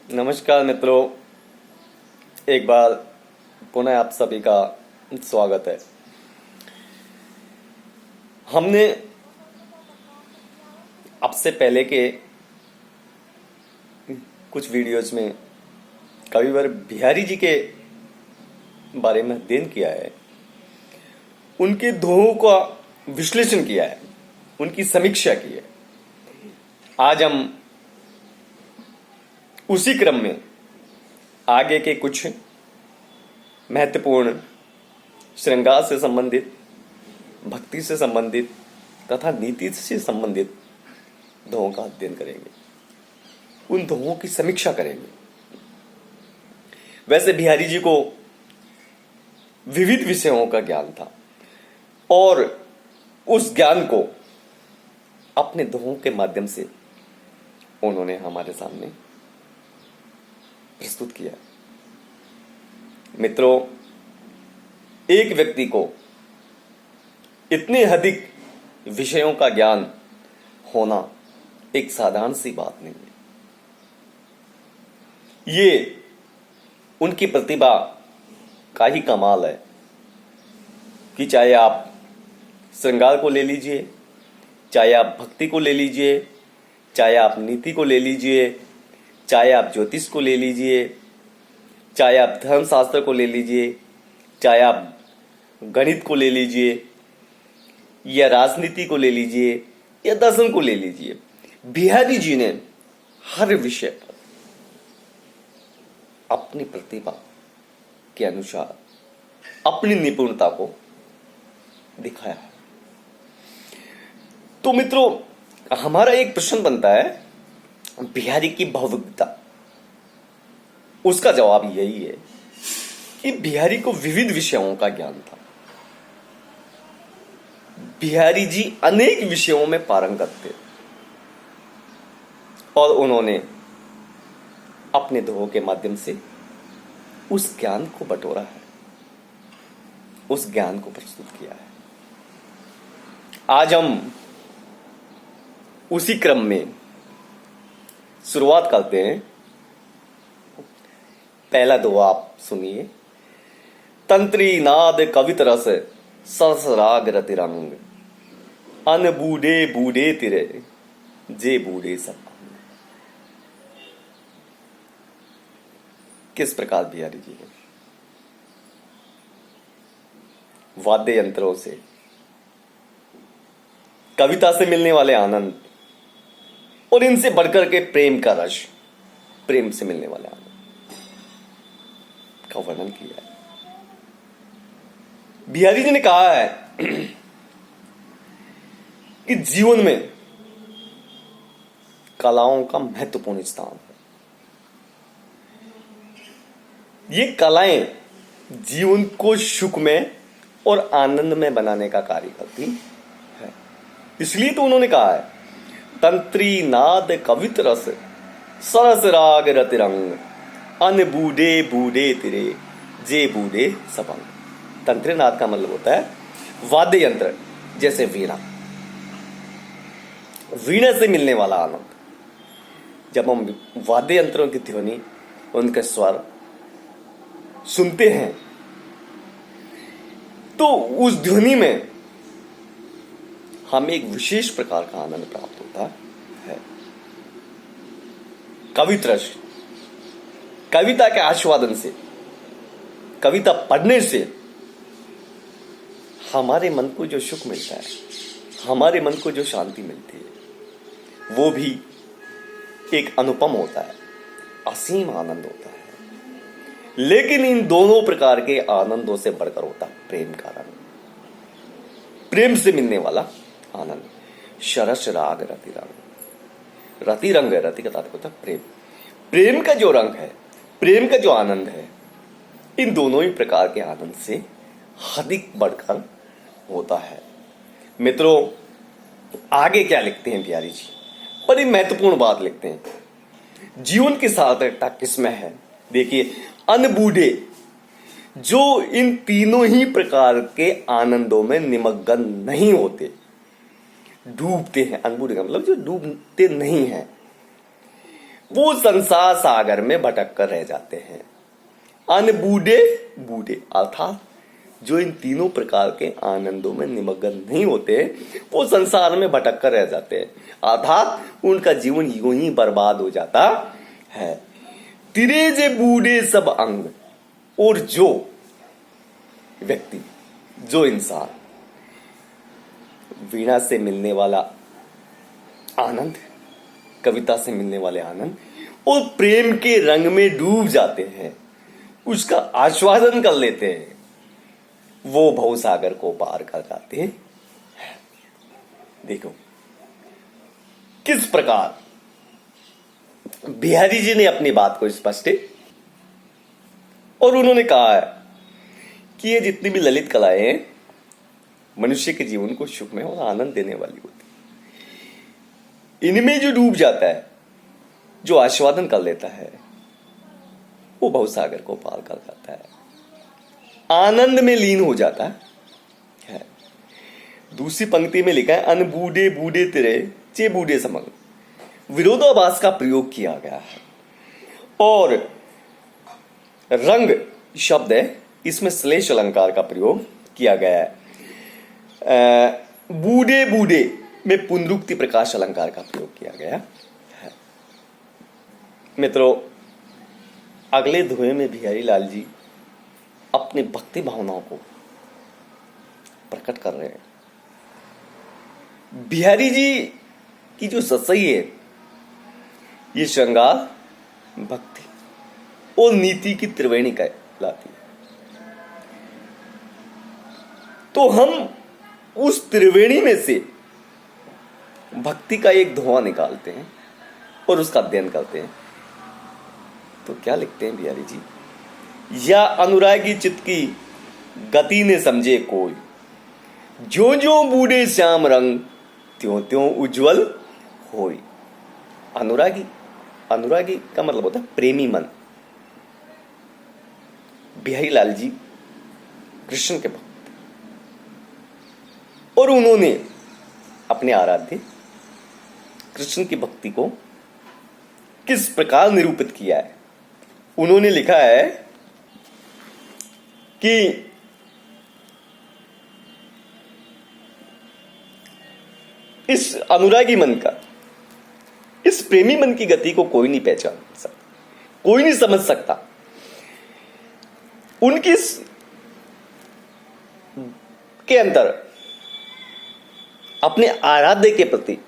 नमस्कार मित्रों, एक बार पुनः आप सभी का स्वागत है। हमने आपसे पहले के कुछ वीडियोज में कविवर बिहारी जी के बारे में अध्ययन किया है, उनके दोहों का विश्लेषण किया है, उनकी समीक्षा की है। आज हम उसी क्रम में आगे के कुछ महत्वपूर्ण श्रृंगार से संबंधित, भक्ति से संबंधित तथा नीति से संबंधित दोहों का अध्ययन करेंगे, उन दोहों की समीक्षा करेंगे। वैसे बिहारी जी को विविध विषयों का ज्ञान था और उस ज्ञान को अपने दोहों के माध्यम से उन्होंने हमारे सामने प्रस्तुत किया। मित्रों, एक व्यक्ति को इतने अधिक विषयों का ज्ञान होना एक साधारण सी बात नहीं है। ये उनकी प्रतिभा का ही कमाल है कि चाहे आप श्रृंगार को ले लीजिए, चाहे आप भक्ति को ले लीजिए, चाहे आप नीति को ले लीजिए, चाहे आप ज्योतिष को ले लीजिए, चाहे आप धर्मशास्त्र को ले लीजिए, चाहे आप गणित को ले लीजिए, या राजनीति को ले लीजिए, या दर्शन को ले लीजिए, बिहारी जी ने हर विषय पर अपनी प्रतिभा के अनुसार अपनी निपुणता को दिखाया है। तो मित्रों, हमारा एक प्रश्न बनता है, बिहारी की भव्यता, उसका जवाब यही है कि बिहारी को विविध विषयों का ज्ञान था। बिहारी जी अनेक विषयों में पारंगत थे और उन्होंने अपने दोहों के माध्यम से उस ज्ञान को बटोरा है, उस ज्ञान को प्रस्तुत किया है। आज हम उसी क्रम में शुरुआत करते हैं। पहला दोहा आप सुनिए। तंत्री नाद कवित रस सरस राग रतिरंग, अन बूढ़े बूढ़े तिरे जे बूढ़े सब। किस प्रकार बिहारी जी ने वाद्य यंत्रों से, कविता से मिलने वाले आनंद और इनसे बढ़कर के प्रेम का रस, प्रेम से मिलने वाले आनंद का वर्णन किया है। बिहारी जी ने कहा है कि जीवन में कलाओं का महत्वपूर्ण स्थान है। ये कलाएं जीवन को सुख में और आनंद में बनाने का कार्य करती है। इसलिए तो उन्होंने कहा है, तंत्री नाद कवित रस सरस राग रतिरंग, अन बूढ़े बूढ़े तिरे जे बूढ़े सबंग। तंत्री नाद का मतलब होता है वाद्य यंत्र, जैसे वीणा, वीणा से मिलने वाला आनंद। जब हम वाद्य यंत्रों की ध्वनि, उनके स्वर सुनते हैं तो उस ध्वनि में हमें एक विशेष प्रकार का आनंद प्राप्त होता है। कवित्रस, कविता के आस्वादन से, कविता पढ़ने से हमारे मन को जो सुख मिलता है, हमारे मन को जो शांति मिलती है, वो भी एक अनुपम होता है, असीम आनंद होता है। लेकिन इन दोनों प्रकार के आनंदों से बढ़कर होता है प्रेम का आनंद, प्रेम से मिलने वाला आनंद। शरस राग रतिरंग, रतिरंग है, रति का तात्पर्य होता है प्रेम। प्रेम का जो रंग है, प्रेम का जो आनंद है, इन दोनों ही प्रकार के आनंद से अधिक बढ़कर होता है। मित्रों, आगे क्या लिखते हैं बिहारी जी? बड़ी महत्वपूर्ण बात लिखते हैं। जीवन की सार्थकता किसमें है? देखिए, अनबूढ़े जो इन तीनों ही प्रकार के आनंदों में निमग्न नहीं होते, डूबते हैं। अनबूढ़े का मतलब जो डूबते नहीं हैं, वो संसार सागर में भटक कर रह जाते हैं। अनबूढ़े बूढ़े अर्थात जो इन तीनों प्रकार के आनंदों में निमग्न नहीं होते, वो संसार में भटक कर रह जाते हैं, अर्थात उनका जीवन यूं ही बर्बाद हो जाता है। तिरे जे बूढ़े सब अंग, और जो व्यक्ति, जो इंसान वीणा से मिलने वाला आनंद, कविता से मिलने वाले आनंद और प्रेम के रंग में डूब जाते हैं, उसका आस्वादन कर लेते हैं, वो भवसागर को पार कर जाते हैं। देखो किस प्रकार बिहारी जी ने अपनी बात को स्पष्ट, और उन्होंने कहा है कि ये जितनी भी ललित कलाएं हैं मनुष्य के जीवन को सुखमय और आनंद देने वाली होती, इनमें जो डूब जाता है, जो आस्वादन कर लेता है, वो भवसागर को पार कर जाता है, आनंद में लीन हो जाता है। दूसरी पंक्ति में लिखा है अनबूढ़े बूढ़े तेरे चे बूढ़े समंग, विरोधाभास का प्रयोग किया गया है। और रंग शब्द है, इसमें श्लेष अलंकार का प्रयोग किया गया है। बूढ़े बूढ़े में पुनरुक्ति प्रकाश अलंकार का प्रयोग किया गया है। मित्रों, अगले धुएं में बिहारी लाल जी अपनी भक्ति भावनाओं को प्रकट कर रहे हैं। बिहारी जी की जो सच्चाई है, ये श्रृंगार, भक्ति और नीति की त्रिवेणी कहलाती है। तो हम उस त्रिवेणी में से भक्ति का एक धुआं निकालते हैं और उसका अध्ययन करते हैं। तो क्या लिखते हैं बिहारी जी, या अनुरागी चित्त की गति ने समझे कोई, जो जो बूढ़े श्याम रंग त्यों त्यों उज्जवल होई। अनुरागी, अनुरागी का मतलब होता है प्रेमी मन। बिहारी लाल जी कृष्ण के भक्त, और उन्होंने अपने आराध्य कृष्ण की भक्ति को किस प्रकार निरूपित किया है। उन्होंने लिखा है कि इस अनुरागी मन का, इस प्रेमी मन की गति को कोई नहीं पहचान सकता, कोई नहीं समझ सकता। उनकी के अंदर अपने आराध्य के प्रति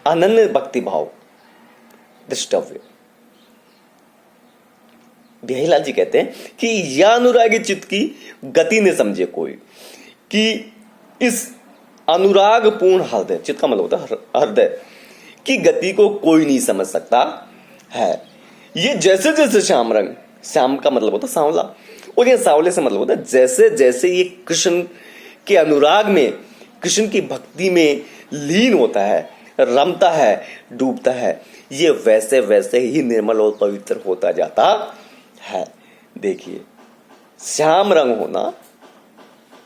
अनन्य भक्ति भाव दृष्टव्य। बिहारी लाल जी कहते हैं कि या अनुरागी चित्त की गति ने समझे कोई, कि इस अनुराग पूर्ण हृदय, चित्त का मतलब होता है हृदय की गति को कोई नहीं समझ सकता है। ये जैसे जैसे श्याम रंग, श्याम का मतलब होता है सांवला, और ये सांवले से मतलब होता है जैसे जैसे ये कृष्ण के अनुराग में, कृष्ण की भक्ति में लीन होता है, रमता है, डूबता है, ये वैसे वैसे ही निर्मल और पवित्र होता जाता है। देखिए, श्याम रंग होना,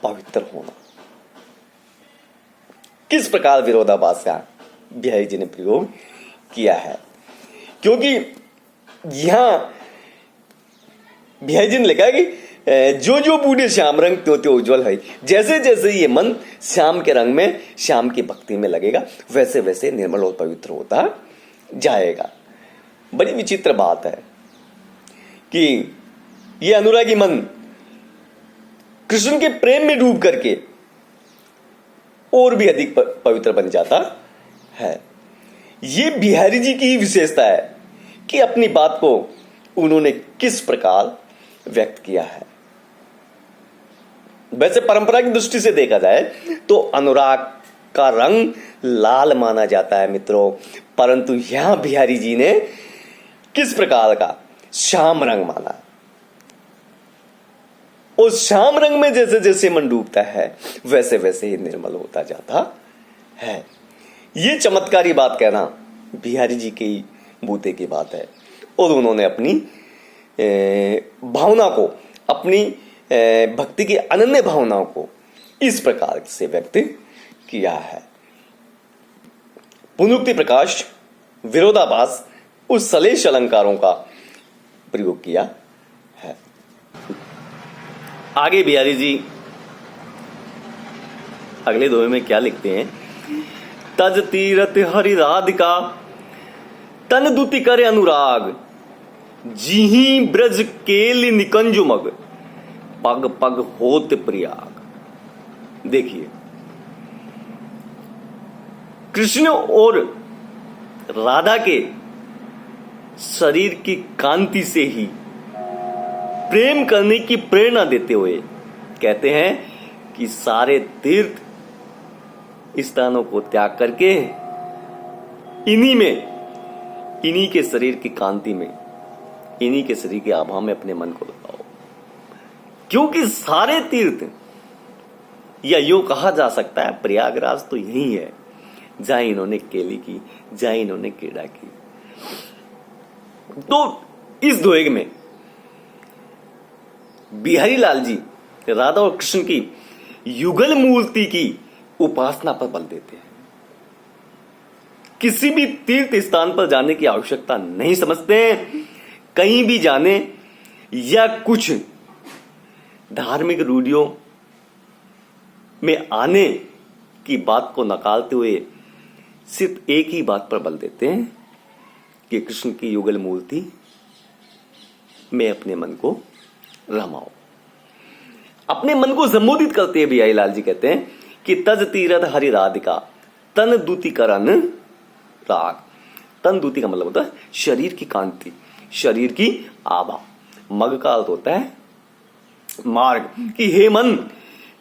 पवित्र होना, किस प्रकार विरोधाभास का बिहारी जी ने प्रयोग किया है। क्योंकि यहां बिहारी जी ने लिखा है कि जो जो बूढ़े श्याम रंग त्यों त्यों उज्जवल है। जैसे जैसे ये मन श्याम के रंग में, श्याम की भक्ति में लगेगा, वैसे वैसे निर्मल और पवित्र होता जाएगा। बड़ी विचित्र बात है कि ये अनुरागी मन कृष्ण के प्रेम में डूब करके और भी अधिक पवित्र बन जाता है। ये बिहारी जी की विशेषता है कि अपनी बात को उन्होंने किस प्रकार व्यक्त किया है। वैसे परंपरा की दृष्टि से देखा जाए तो अनुराग का रंग लाल माना जाता है मित्रों, परंतु यहां बिहारी जी ने किस प्रकार का श्याम रंग माना। उस श्याम रंग में जैसे जैसे मन डूबता है, वैसे वैसे ही निर्मल होता जाता है। ये चमत्कारी बात कहना बिहारी जी की बूते की बात है, और उन्होंने अपनी भावना को, अपनी भक्ति की अनन्य भावनाओं को इस प्रकार से व्यक्त किया है। पुनरुक्ति प्रकाश, विरोधाभास उस सलेश अलंकारों का प्रयोग किया है। आगे बिहारी जी अगले दोहे में क्या लिखते हैं? तज तीरथ हरि राधिका तन दुति करे अनुराग, जिही ब्रज केल निकंज मग, पग पग होत प्रयाग। देखिए, कृष्ण और राधा के शरीर की कांति से ही प्रेम करने की प्रेरणा देते हुए कहते हैं कि सारे तीर्थ स्थानों को त्याग करके इन्हीं के शरीर की कांति में, इन्हीं के शरीर की आभा में अपने मन को लगाओ। क्योंकि सारे तीर्थ, या यूं कहा जा सकता है प्रयागराज तो यही है जहां इन्होंने केली की, जहां इन्होंने क्रीड़ा की। तो इस दोहे में बिहारी लाल जी राधा और कृष्ण की युगल मूर्ति की उपासना पर बल देते हैं। किसी भी तीर्थ स्थान पर जाने की आवश्यकता नहीं समझते हैं। कहीं भी जाने या कुछ धार्मिक रूढ़ियों में आने की बात को नकारते हुए सिर्फ एक ही बात पर बल देते हैं कि कृष्ण की युगल मूर्ति में अपने मन को रमाओ। अपने मन को संबोधित करते हैं बिहारी लाल जी कहते हैं कि तज तीरथ हरि राधिका तन दूती करन राग। तन दूती का मतलब होता है शरीर की कांति, शरीर की आभा। मग का अर्थ होता है मार्ग, कि हे मन,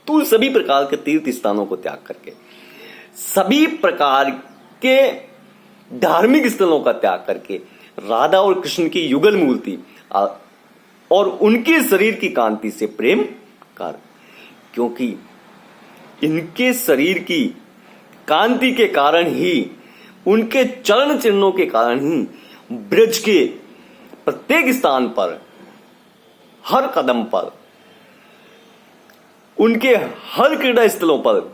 तू सभी प्रकार के तीर्थ स्थानों को त्याग करके, सभी प्रकार के धार्मिक स्थलों का त्याग करके राधा और कृष्ण की युगल मूर्ति और उनके शरीर की कांति से प्रेम कर। क्योंकि इनके शरीर की कांति के कारण ही, उनके चरण चिन्हों के कारण ही ब्रज के प्रत्येक स्थान पर, हर कदम पर, उनके हर क्रीड़ा स्थलों पर,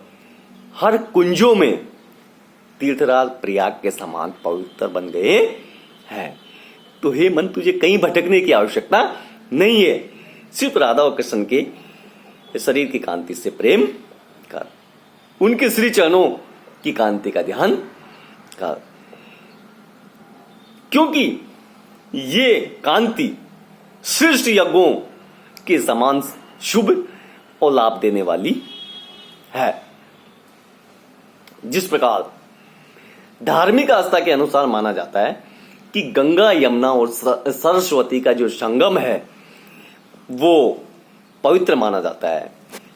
हर कुंजों में तीर्थराज प्रयाग के समान पवित्र बन गए हैं। तो हे मन, तुझे कहीं भटकने की आवश्यकता नहीं है। सिर्फ राधा और कृष्ण के शरीर की कांति से प्रेम कर, उनके श्री चरणों की कांति का ध्यान कर। क्योंकि ये कांति श्रेष्ठ यज्ञों के समान शुभ और लाभ देने वाली है। जिस प्रकार धार्मिक आस्था के अनुसार माना जाता है कि गंगा, यमुना और सरस्वती का जो संगम है वो पवित्र माना जाता है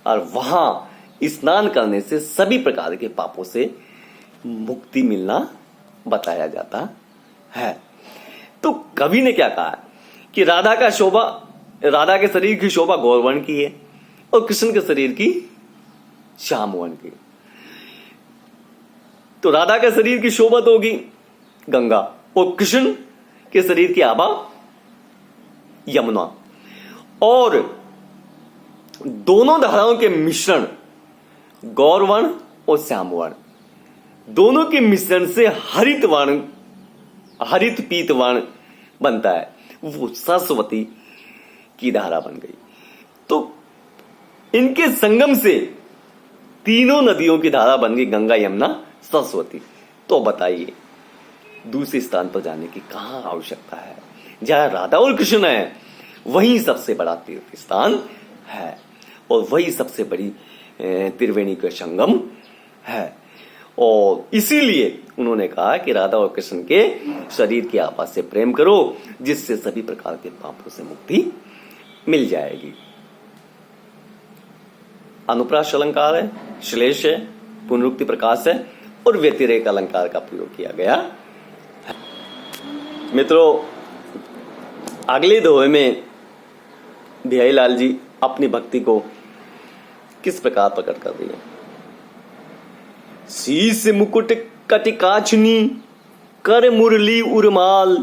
और वहां स्नान करने से सभी प्रकार के पापों से मुक्ति मिलना बताया जाता है। तो कवि ने क्या कहा कि राधा के शरीर की शोभा गौरवर्ण की है और कृष्ण के शरीर की श्याम वर्ण की। तो राधा के शरीर की शोभा तो होगी गंगा और कृष्ण के शरीर की आभा यमुना। और दोनों धाराओं के मिश्रण गौरवर्ण और श्यामवर्ण, दोनों के मिश्रण से हरित पीत वर्ण बनता है, वो सरस्वती की धारा बन गई। तो इनके संगम से तीनों नदियों की धारा बन गई, गंगा, यमुना, सरस्वती। तो बताइए दूसरे स्थान पर जाने की कहां आवश्यकता है? जहां राधा और कृष्ण है वहीं सबसे बड़ा तीर्थ स्थान है और वही सबसे बड़ी त्रिवेणी का संगम है। और इसीलिए उन्होंने कहा कि राधा और कृष्ण के शरीर की आभा से प्रेम करो, जिससे सभी प्रकार के पापों से मुक्ति मिल जाएगी। अनुप्रास अलंकार है, श्लेष है, पुनरुक्ति प्रकाश है और व्यतिरेक अलंकार का प्रयोग किया गया। मित्रों, अगले दोहे में बिहारी लाल जी अपनी भक्ति को किस प्रकार प्रकट कर रही है? शीश मुकुट कटिकाचनी कर मुरली उर्माल,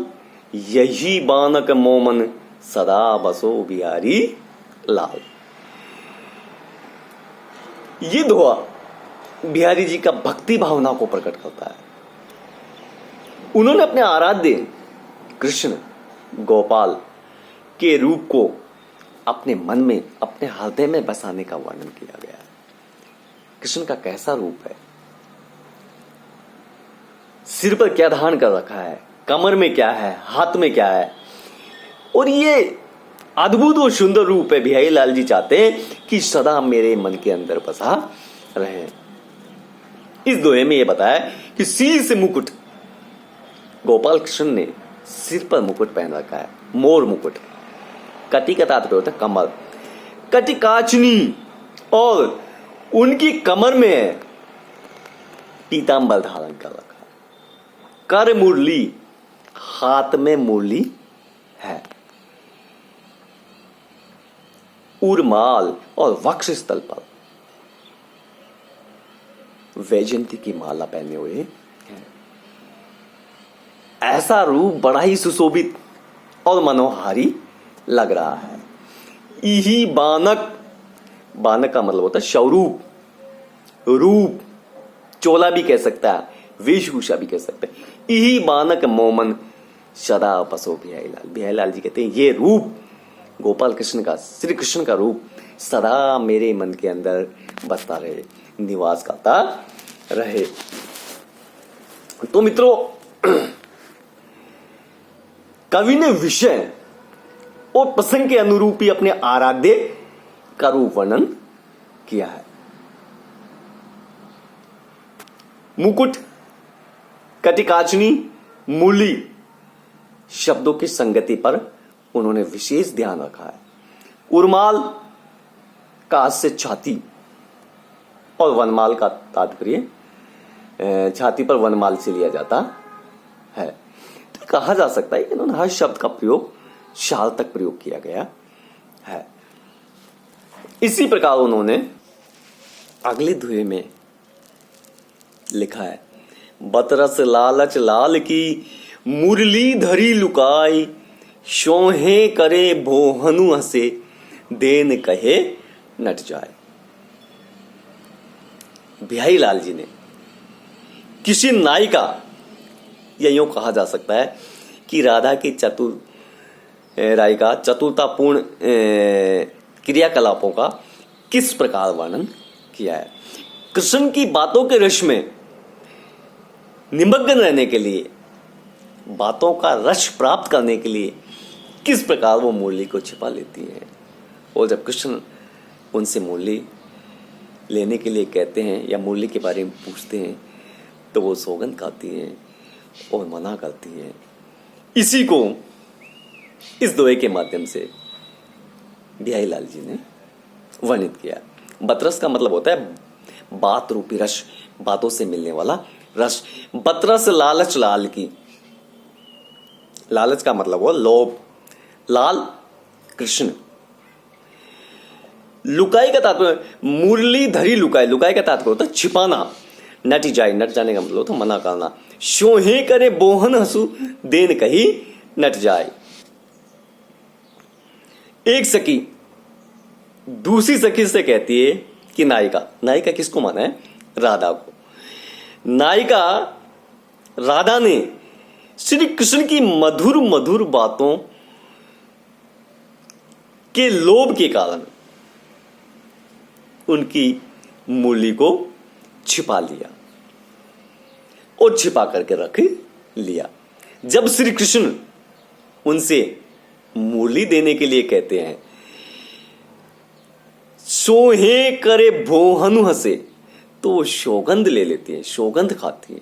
यही बानक मोमन सदा बसो बिहारी लाल। ये दोहा बिहारी जी का भक्ति भावना को प्रकट करता है। उन्होंने अपने आराध्य कृष्ण गोपाल के रूप को अपने मन में, अपने हृदय में बसाने का वर्णन किया गया है। कृष्ण का कैसा रूप है, सिर पर क्या धारण कर रखा है, कमर में क्या है, हाथ में क्या है, और ये अद्भुत और सुंदर रूप है। बिहारी लाल जी चाहते हैं कि सदा मेरे मन के अंदर बसा रहे। इस दोहे में यह बताया कि सिर से मुकुट, गोपाल कृष्ण ने सिर पर मुकुट पहन रखा है, मोर मुकुट। कटी का तात्पर्य होता है कमर, कटी काचनी, और उनकी कमर में पीतांबर धारण कर रखा है। कर मुरली, हाथ में मुरली है। उर्माल और वक्ष स्थल पर वैजयंती की माला पहने हुए हैं। ऐसा रूप बड़ा ही सुशोभित और मनोहारी लग रहा है। यही बानक, बानक का मतलब होता है स्वरूप, रूप, चोला भी कह सकता है, वेशभूषा भी कह सकते हैं। यही बानक मोमन सदा बसो बिहारी लाल। बिहारी लाल जी कहते हैं ये रूप गोपाल कृष्ण का, श्री कृष्ण का रूप सदा मेरे मन के अंदर बसता रहे, निवास करता रहे। तो मित्रों, कवि ने विषय और प्रसंग के अनुरूप ही अपने आराध्य का रूप वर्णन किया है। मुकुट, कटिकाचनी, मूली शब्दों की संगति पर उन्होंने विशेष ध्यान रखा है। उर्माल का से छाती और वनमाल का तात्पर्य छाती पर वनमाल से लिया जाता है। तो कहा जा सकता है कि इन्होंने हर शब्द का प्रयोग शाल तक प्रयोग किया गया है। इसी प्रकार उन्होंने अगले दोहे में लिखा है, बतरस लालच लाल की मुरली धरी लुकाई, शोहे करे भोहनु हसे देन कहे नट जाए। बिहारी लाल जी ने किसी नायिका, या यूं कहा जा सकता है कि राधा की चतुरतापूर्ण क्रियाकलापों का किस प्रकार वर्णन किया है। कृष्ण की बातों के रस में निमग्न रहने के लिए, बातों का रस प्राप्त करने के लिए किस प्रकार वो मुरली को छिपा लेती हैं। और जब कृष्ण उनसे मुरली लेने के लिए कहते हैं या मुरली के बारे में पूछते हैं तो वो सौगंध खाती हैं और मना करती हैं। इसी को इस दोहे के माध्यम से बिहारी लाल जी ने वर्णित किया। बतरस का मतलब होता है बात रूपी रस, बातों से मिलने वाला रस। बतरस लालच लाल की, लालच का मतलब हुआ लोभ, लाल कृष्ण। लुकाई का तात्पर्य मुरली धरी लुकाई, लुकाई का तात्पर्य होता है छिपाना, नट जाए, नट जाने का मतलब होता है मना करना। शोहे करे बोहन हंसू देन कही नट जाए। एक सखी दूसरी सखी से कहती है कि नायिका, नायिका किसको माना है? राधा को। नायिका राधा ने श्री कृष्ण की मधुर मधुर बातों के लोभ के कारण उनकी मुरली को छिपा लिया और छिपा करके रख लिया। जब श्री कृष्ण उनसे मुरली देने के लिए कहते हैं, सोहे करे भोहनु हसे, तो वो सौगंध ले लेती है, सौगंध खाती है।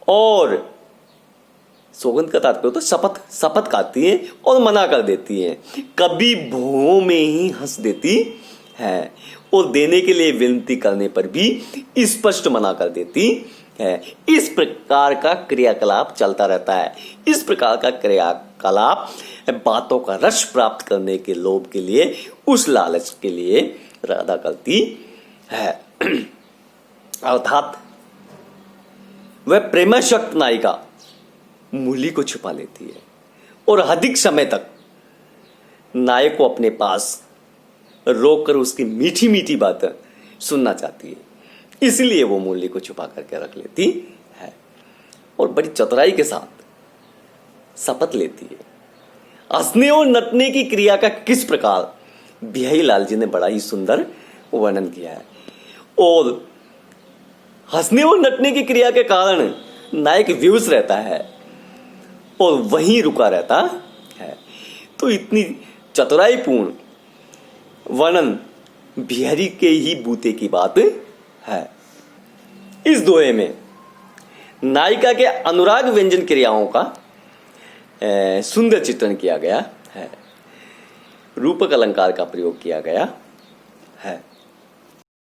और सौगंध का तात्पर्य तो शपथ, शपथ खाती है और मना कर देती है। कभी भों में ही हंस देती है और देने के लिए विनती करने पर भी स्पष्ट मना कर देती है। इस प्रकार का क्रियाकलाप चलता रहता है। इस प्रकार का क्रियाकलाप बातों का रस प्राप्त करने के लोभ के लिए, उस लालच के लिए राधा करती है। अर्थात वह प्रेमाशक्त नायिका मुरली को छुपा लेती है और अधिक समय तक नायक को अपने पास रोककर उसकी मीठी मीठी बातें सुनना चाहती है। इसलिए वो मुरली को छुपा करके रख लेती है और बड़ी चतुराई के साथ शपथ लेती है। हंसने और नटने की क्रिया का किस प्रकार बिहारी लाल जी ने बड़ा ही सुंदर वर्णन किया है। और हंसने और नटने की क्रिया के कारण नायक विवश रहता है और वहीं रुका रहता है। तो इतनी चतुराईपूर्ण वर्णन बिहारी के ही बूते की बात है। इस दोहे में नायिका के अनुराग व्यंजन क्रियाओं का सुंदर चित्रण किया गया है। रूपक अलंकार का प्रयोग किया गया